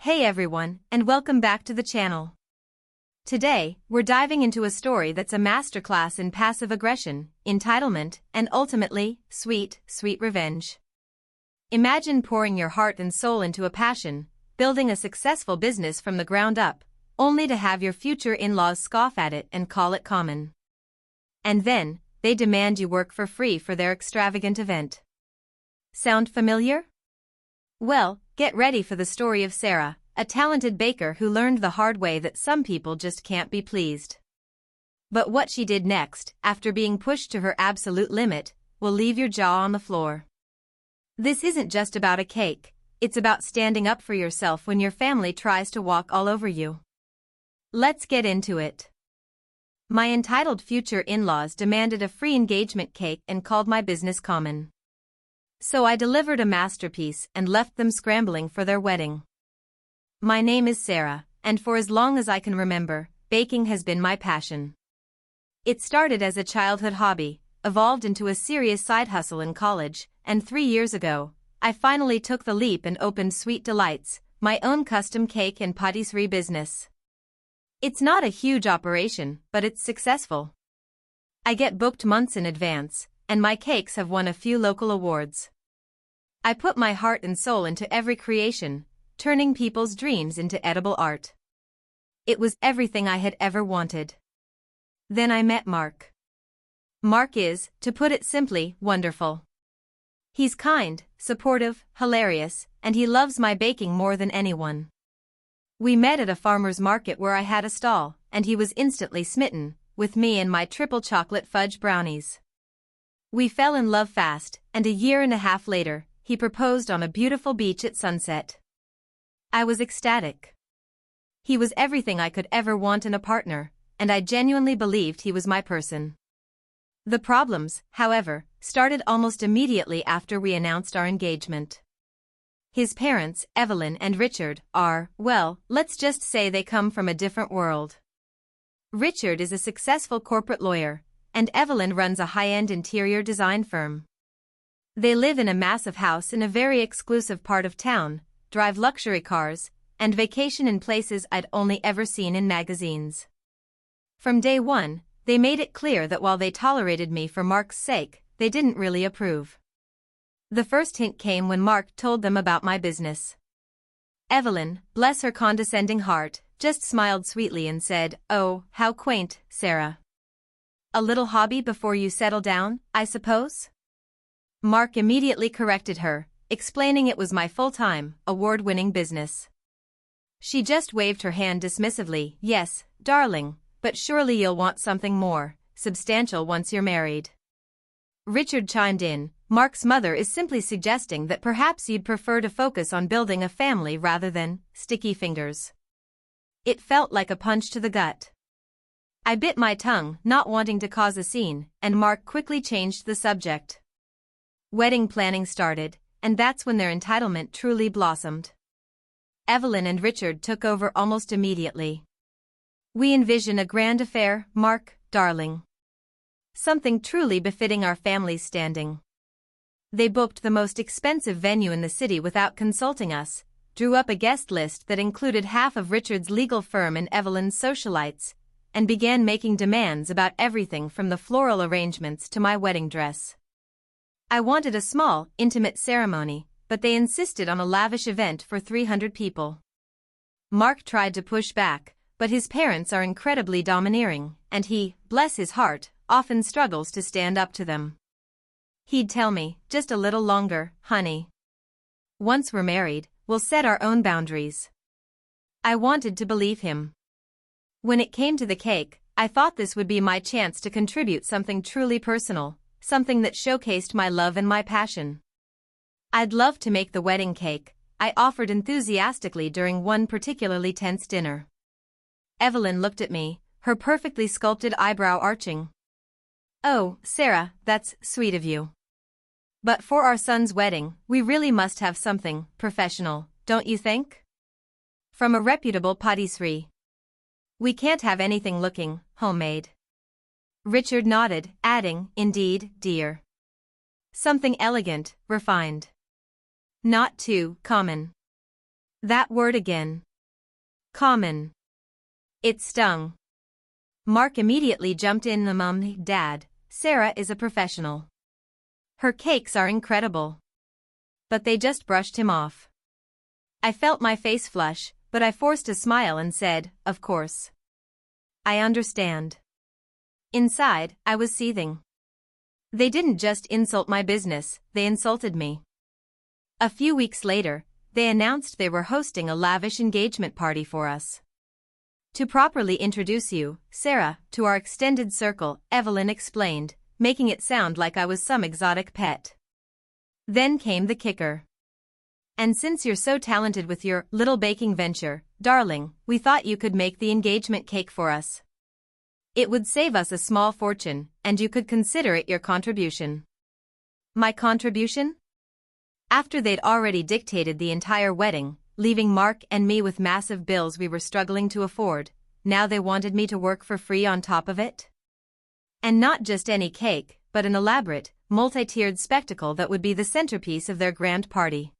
Hey everyone, and welcome back to the channel. Today, we're diving into a story that's a masterclass in passive aggression, entitlement, and ultimately, sweet, sweet revenge. Imagine pouring your heart and soul into a passion, building a successful business from the ground up, only to have your future in-laws scoff at it and call it common. And then, they demand you work for free for their extravagant event. Sound familiar? Well, get ready for the story of Sarah, a talented baker who learned the hard way that some people just can't be pleased. But what she did next, after being pushed to her absolute limit, will leave your jaw on the floor. This isn't just about a cake, it's about standing up for yourself when your family tries to walk all over you. Let's get into it. My entitled future in-laws demanded a free engagement cake and called my business common. So I delivered a masterpiece and left them scrambling for their wedding. My name is Sarah, and for as long as I can remember, baking has been my passion. It started as a childhood hobby, evolved into a serious side hustle in college, and 3 years ago, I finally took the leap and opened Sweet Delights, my own custom cake and pâtisserie business. It's not a huge operation, but it's successful. I get booked months in advance, and my cakes have won a few local awards. I put my heart and soul into every creation, turning people's dreams into edible art. It was everything I had ever wanted. Then I met Mark. Mark is, to put it simply, wonderful. He's kind, supportive, hilarious, and he loves my baking more than anyone. We met at a farmer's market where I had a stall, and he was instantly smitten with me and my triple chocolate fudge brownies. We fell in love fast, and a year and a half later, he proposed on a beautiful beach at sunset. I was ecstatic. He was everything I could ever want in a partner, and I genuinely believed he was my person. The problems, however, started almost immediately after we announced our engagement. His parents, Evelyn and Richard, are, well, let's just say they come from a different world. Richard is a successful corporate lawyer, and Evelyn runs a high-end interior design firm. They live in a massive house in a very exclusive part of town, drive luxury cars, and vacation in places I'd only ever seen in magazines. From day one, they made it clear that while they tolerated me for Mark's sake, they didn't really approve. The first hint came when Mark told them about my business. Evelyn, bless her condescending heart, just smiled sweetly and said, "Oh, how quaint, Sarah. A little hobby before you settle down, I suppose?" Mark immediately corrected her, explaining it was my full-time, award-winning business. She just waved her hand dismissively. "Yes, darling, but surely you'll want something more substantial once you're married." Richard chimed in, "Mark's mother is simply suggesting that perhaps you'd prefer to focus on building a family rather than sticky fingers." It felt like a punch to the gut. I bit my tongue, not wanting to cause a scene, and Mark quickly changed the subject. Wedding planning started, and that's when their entitlement truly blossomed. Evelyn and Richard took over almost immediately. "We envision a grand affair, Mark, darling. Something truly befitting our family's standing." They booked the most expensive venue in the city without consulting us, drew up a guest list that included half of Richard's legal firm and Evelyn's socialites, and began making demands about everything from the floral arrangements to my wedding dress. I wanted a small, intimate ceremony, but they insisted on a lavish event for 300 people. Mark tried to push back, but his parents are incredibly domineering, and he, bless his heart, often struggles to stand up to them. He'd tell me, "Just a little longer, honey. Once we're married, we'll set our own boundaries." I wanted to believe him. When it came to the cake, I thought this would be my chance to contribute something truly personal, something that showcased my love and my passion. "I'd love to make the wedding cake," I offered enthusiastically during one particularly tense dinner. Evelyn looked at me, her perfectly sculpted eyebrow arching. "Oh, Sarah, that's sweet of you. But for our son's wedding, we really must have something professional, don't you think? From a reputable pâtisserie. We can't have anything looking homemade." Richard nodded, adding, "Indeed, dear. Something elegant, refined. Not too common." That word again. Common. It stung. Mark immediately jumped in. Mum, Dad, Sarah is a professional. Her cakes are incredible. But they just brushed him off. I felt my face flush, but I forced a smile and said, of course. I understand. Inside, I was seething. They didn't just insult my business, they insulted me. A few weeks later, they announced they were hosting a lavish engagement party for us. To properly introduce you, Sarah, to our extended circle, Evelyn explained, making it sound like I was some exotic pet. Then came the kicker. And since you're so talented with your little baking venture, darling, we thought you could make the engagement cake for us. It would save us a small fortune, and you could consider it your contribution. My contribution? After they'd already dictated the entire wedding, leaving Mark and me with massive bills we were struggling to afford, now they wanted me to work for free on top of it? And not just any cake, but an elaborate, multi-tiered spectacle that would be the centerpiece of their grand party.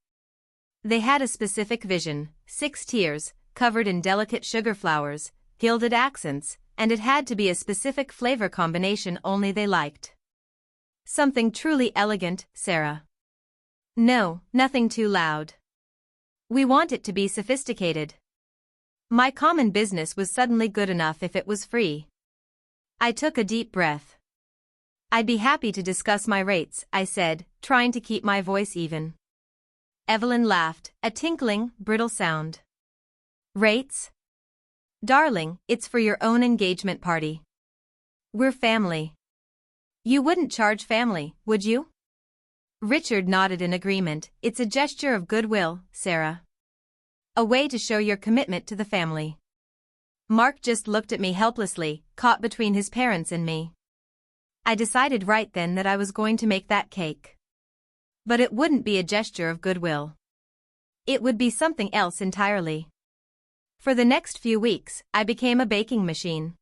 They had a specific vision, 6 tiers, covered in delicate sugar flowers, gilded accents, and it had to be a specific flavor combination only they liked. Something truly elegant, Sarah. No, nothing too loud. We want it to be sophisticated. My common business was suddenly good enough if it was free. I took a deep breath. I'd be happy to discuss my rates, I said, trying to keep my voice even. Evelyn laughed, a tinkling, brittle sound. Rates? Darling, it's for your own engagement party. We're family. You wouldn't charge family, would you? Richard nodded in agreement. It's a gesture of goodwill, Sarah. A way to show your commitment to the family. Mark just looked at me helplessly, caught between his parents and me. I decided right then that I was going to make that cake. But it wouldn't be a gesture of goodwill. It would be something else entirely. For the next few weeks, I became a baking machine.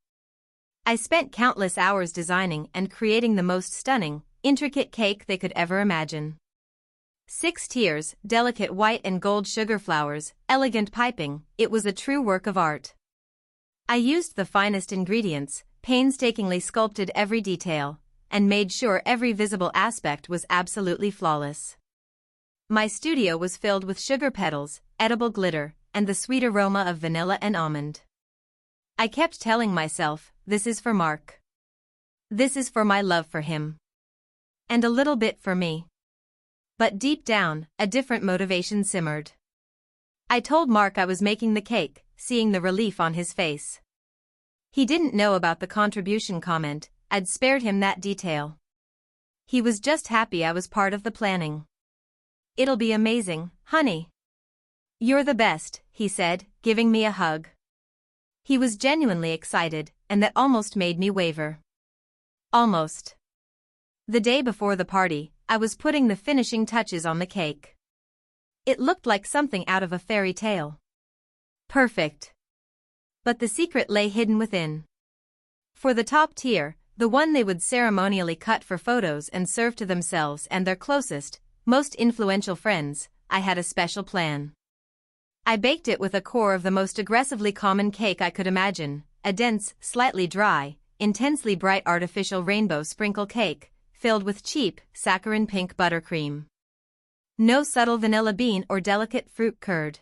I spent countless hours designing and creating the most stunning, intricate cake they could ever imagine. 6 tiers, delicate white and gold sugar flowers, elegant piping, it was a true work of art. I used the finest ingredients, painstakingly sculpted every detail, and made sure every visible aspect was absolutely flawless. My studio was filled with sugar petals, edible glitter, and the sweet aroma of vanilla and almond. I kept telling myself, this is for Mark. This is for my love for him. And a little bit for me. But deep down, a different motivation simmered. I told Mark I was making the cake, seeing the relief on his face. He didn't know about the contribution comment, I'd spared him that detail. He was just happy I was part of the planning. It'll be amazing, honey. You're the best, he said, giving me a hug. He was genuinely excited, and that almost made me waver. Almost. The day before the party, I was putting the finishing touches on the cake. It looked like something out of a fairy tale. Perfect. But the secret lay hidden within. For the top tier, the one they would ceremonially cut for photos and serve to themselves and their closest, most influential friends, I had a special plan. I baked it with a core of the most aggressively common cake I could imagine, a dense, slightly dry, intensely bright artificial rainbow sprinkle cake, filled with cheap, saccharine pink buttercream. No subtle vanilla bean or delicate fruit curd.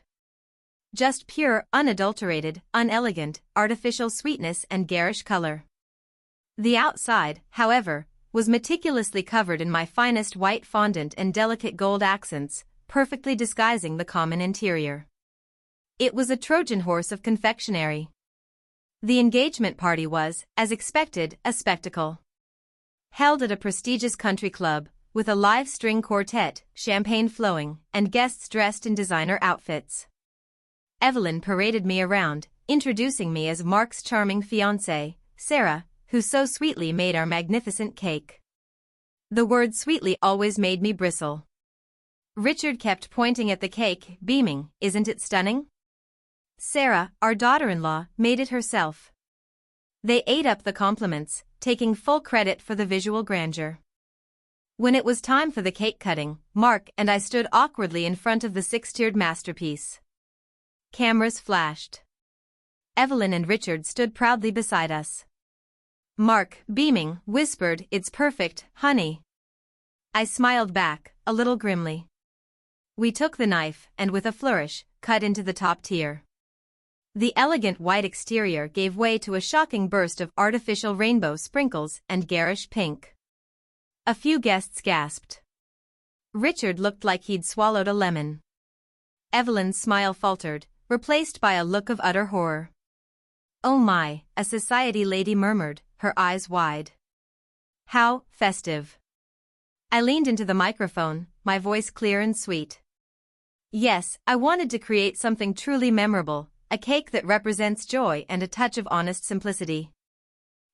Just pure, unadulterated, unelegant, artificial sweetness and garish color. The outside, however, was meticulously covered in my finest white fondant and delicate gold accents, perfectly disguising the common interior. It was a Trojan horse of confectionery. The engagement party was, as expected, a spectacle. Held at a prestigious country club, with a live string quartet, champagne flowing, and guests dressed in designer outfits. Evelyn paraded me around, introducing me as Mark's charming fiancé, Sarah, who so sweetly made our magnificent cake. The word sweetly always made me bristle. Richard kept pointing at the cake, beaming, "Isn't it stunning?" Sarah, our daughter-in-law, made it herself. They ate up the compliments, taking full credit for the visual grandeur. When it was time for the cake cutting, Mark and I stood awkwardly in front of the 6-tiered masterpiece. Cameras flashed. Evelyn and Richard stood proudly beside us. Mark, beaming, whispered, "It's perfect, honey." I smiled back, a little grimly. We took the knife and with a flourish, cut into the top tier. The elegant white exterior gave way to a shocking burst of artificial rainbow sprinkles and garish pink. A few guests gasped. Richard looked like he'd swallowed a lemon. Evelyn's smile faltered, replaced by a look of utter horror. "Oh my," a society lady murmured, her eyes wide. "How festive." I leaned into the microphone, my voice clear and sweet. "Yes, I wanted to create something truly memorable, a cake that represents joy and a touch of honest simplicity."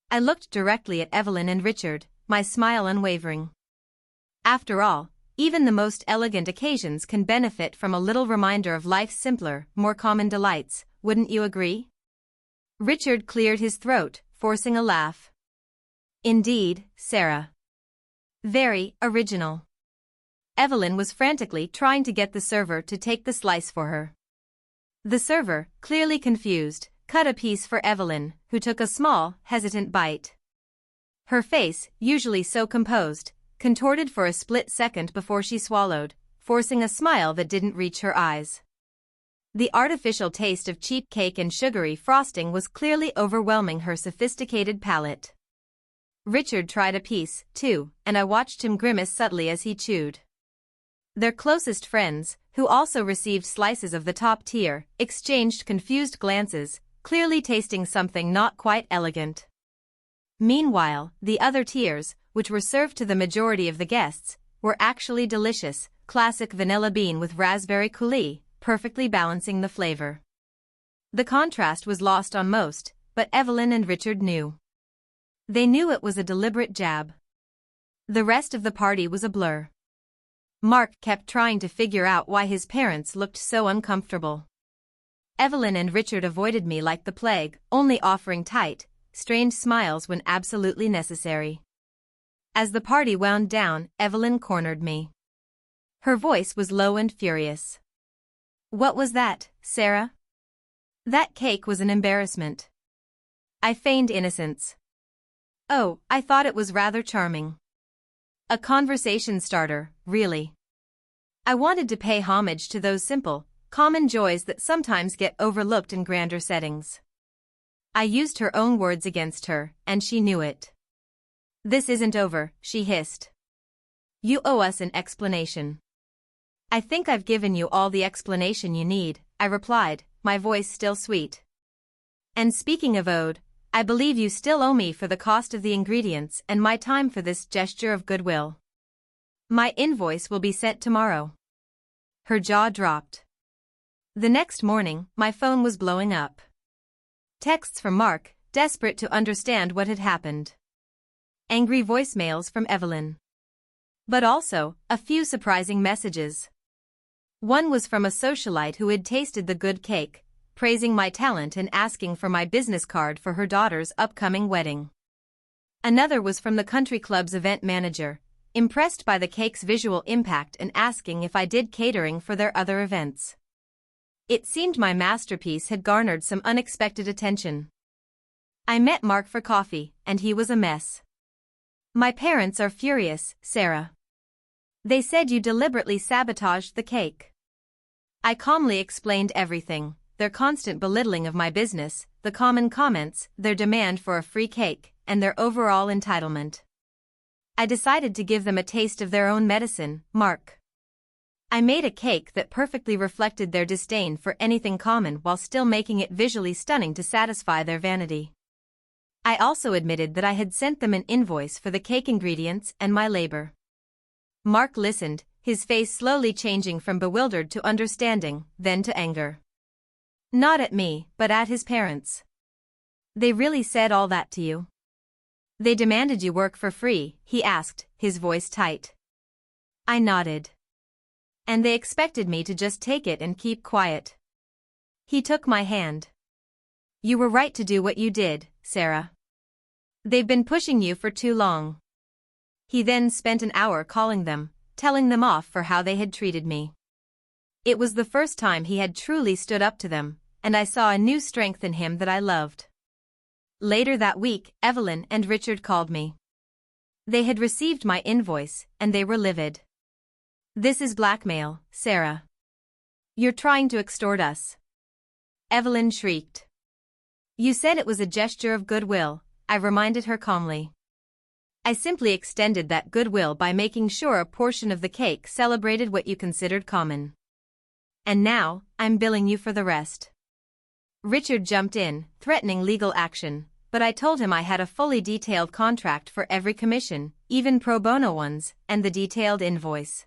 I looked directly at Evelyn and Richard, my smile unwavering. After all, even the most elegant occasions can benefit from a little reminder of life's simpler, more common delights, wouldn't you agree? Richard cleared his throat, forcing a laugh. "Indeed, Sarah. Very original." Evelyn was frantically trying to get the server to take the slice for her. The server, clearly confused, cut a piece for Evelyn, who took a small, hesitant bite. Her face, usually so composed, contorted for a split second before she swallowed, forcing a smile that didn't reach her eyes. The artificial taste of cheap cake and sugary frosting was clearly overwhelming her sophisticated palate. Richard tried a piece, too, and I watched him grimace subtly as he chewed. Their closest friends, who also received slices of the top tier, exchanged confused glances, clearly tasting something not quite elegant. Meanwhile, the other tiers, which were served to the majority of the guests, were actually delicious, classic vanilla bean with raspberry coulis, perfectly balancing the flavor. The contrast was lost on most, but Evelyn and Richard knew. They knew it was a deliberate jab. The rest of the party was a blur. Mark kept trying to figure out why his parents looked so uncomfortable. Evelyn and Richard avoided me like the plague, only offering tight, strained smiles when absolutely necessary. As the party wound down, Evelyn cornered me. Her voice was low and furious. "What was that, Sarah?" "That cake was an embarrassment." I feigned innocence. "Oh, I thought it was rather charming. A conversation starter, really. I wanted to pay homage to those simple, common joys that sometimes get overlooked in grander settings." I used her own words against her, and she knew it. "This isn't over," she hissed. "You owe us an explanation." "I think I've given you all the explanation you need," I replied, my voice still sweet. "And speaking of owed, I believe you still owe me for the cost of the ingredients and my time for this gesture of goodwill. My invoice will be sent tomorrow." Her jaw dropped. The next morning, my phone was blowing up. Texts from Mark, desperate to understand what had happened. Angry voicemails from Evelyn. But also, a few surprising messages. One was from a socialite who had tasted the good cake, praising my talent and asking for my business card for her daughter's upcoming wedding. Another was from the country club's event manager, impressed by the cake's visual impact and asking if I did catering for their other events. It seemed my masterpiece had garnered some unexpected attention. I met Mark for coffee, and he was a mess. "My parents are furious, Sarah. They said you deliberately sabotaged the cake." I calmly explained everything. Their constant belittling of my business, the common comments, their demand for a free cake, and their overall entitlement. I decided to give them a taste of their own medicine, Mark. I made a cake that perfectly reflected their disdain for anything common while still making it visually stunning to satisfy their vanity. I also admitted that I had sent them an invoice for the cake ingredients and my labor. Mark listened, his face slowly changing from bewildered to understanding, then to anger. Not at me, but at his parents. "They really said all that to you? They demanded you work for free?" he asked, his voice tight. I nodded. "And they expected me to just take it and keep quiet?" He took my hand. "You were right to do what you did, Sarah. They've been pushing you for too long." He then spent an hour calling them, telling them off for how they had treated me. It was the first time he had truly stood up to them, and I saw a new strength in him that I loved. Later that week, Evelyn and Richard called me. They had received my invoice, and they were livid. "This is blackmail, Sarah. You're trying to extort us," Evelyn shrieked. "You said it was a gesture of goodwill," I reminded her calmly. "I simply extended that goodwill by making sure a portion of the cake celebrated what you considered common. And now, I'm billing you for the rest." Richard jumped in, threatening legal action, but I told him I had a fully detailed contract for every commission, even pro bono ones, and the detailed invoice.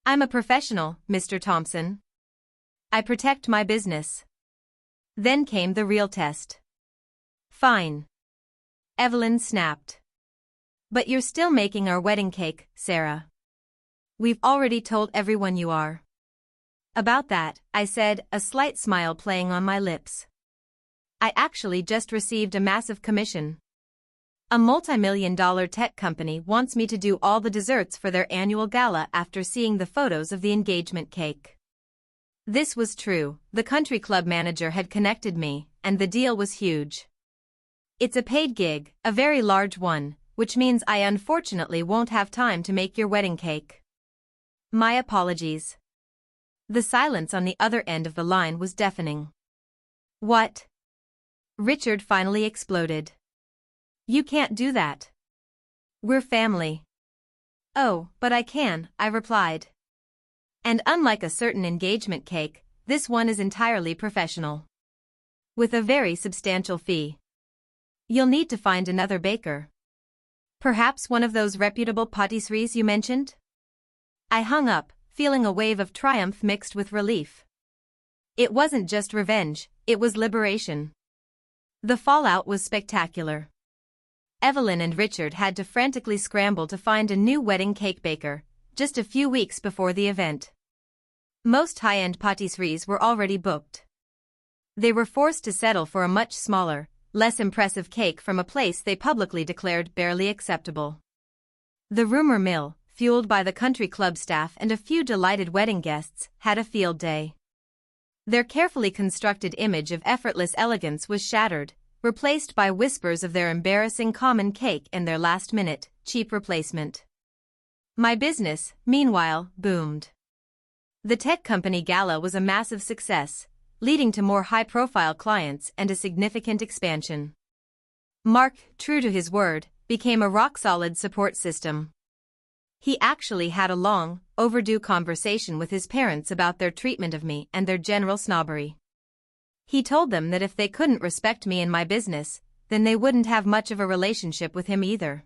"I'm a professional, Mr. Thompson. I protect my business." Then came the real test. "Fine," Evelyn snapped. "But you're still making our wedding cake, Sarah. We've already told everyone you are." "About that," I said, a slight smile playing on my lips. "I actually just received a massive commission. A multi-million-dollar tech company wants me to do all the desserts for their annual gala after seeing the photos of the engagement cake." This was true, the country club manager had connected me, and the deal was huge. "It's a paid gig, a very large one, which means I unfortunately won't have time to make your wedding cake. My apologies." The silence on the other end of the line was deafening. "What?" Richard finally exploded. "You can't do that. We're family." "Oh, but I can," I replied. "And unlike a certain engagement cake, this one is entirely professional. With a very substantial fee. You'll need to find another baker. Perhaps one of those reputable patisseries you mentioned?" I hung up, feeling a wave of triumph mixed with relief. It wasn't just revenge, it was liberation. The fallout was spectacular. Evelyn and Richard had to frantically scramble to find a new wedding cake baker, just a few weeks before the event. Most high-end patisseries were already booked. They were forced to settle for a much smaller, less impressive cake from a place they publicly declared barely acceptable. The rumor mill, fueled by the country club staff and a few delighted wedding guests, had a field day. Their carefully constructed image of effortless elegance was shattered, replaced by whispers of their embarrassing common cake and their last-minute, cheap replacement. My business, meanwhile, boomed. The tech company gala was a massive success, leading to more high-profile clients and a significant expansion. Mark, true to his word, became a rock-solid support system. He actually had a long, overdue conversation with his parents about their treatment of me and their general snobbery. He told them that if they couldn't respect me and my business, then they wouldn't have much of a relationship with him either.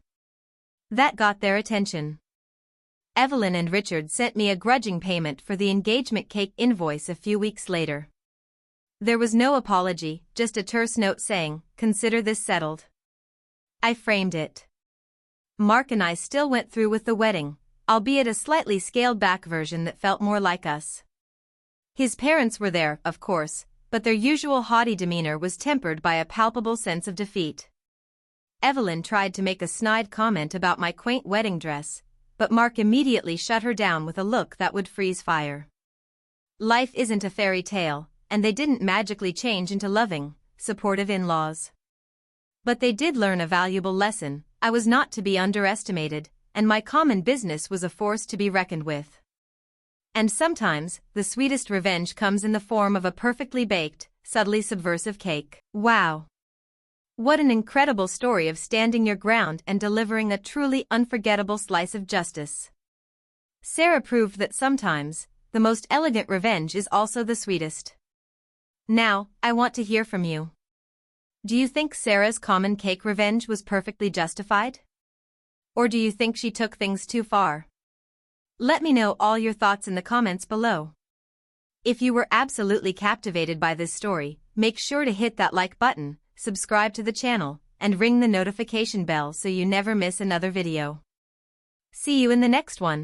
That got their attention. Evelyn and Richard sent me a grudging payment for the engagement cake invoice a few weeks later. There was no apology, just a terse note saying, "Consider this settled." I framed it. Mark and I still went through with the wedding, albeit a slightly scaled-back version that felt more like us. His parents were there, of course, but their usual haughty demeanor was tempered by a palpable sense of defeat. Evelyn tried to make a snide comment about my quaint wedding dress, but Mark immediately shut her down with a look that would freeze fire. Life isn't a fairy tale, and they didn't magically change into loving, supportive in-laws. But they did learn a valuable lesson: I was not to be underestimated, and my common business was a force to be reckoned with. And sometimes, the sweetest revenge comes in the form of a perfectly baked, subtly subversive cake. Wow! What an incredible story of standing your ground and delivering a truly unforgettable slice of justice. Sarah proved that sometimes, the most elegant revenge is also the sweetest. Now, I want to hear from you. Do you think Sarah's common cake revenge was perfectly justified? Or do you think she took things too far? Let me know all your thoughts in the comments below. If you were absolutely captivated by this story, make sure to hit that like button, subscribe to the channel, and ring the notification bell so you never miss another video. See you in the next one.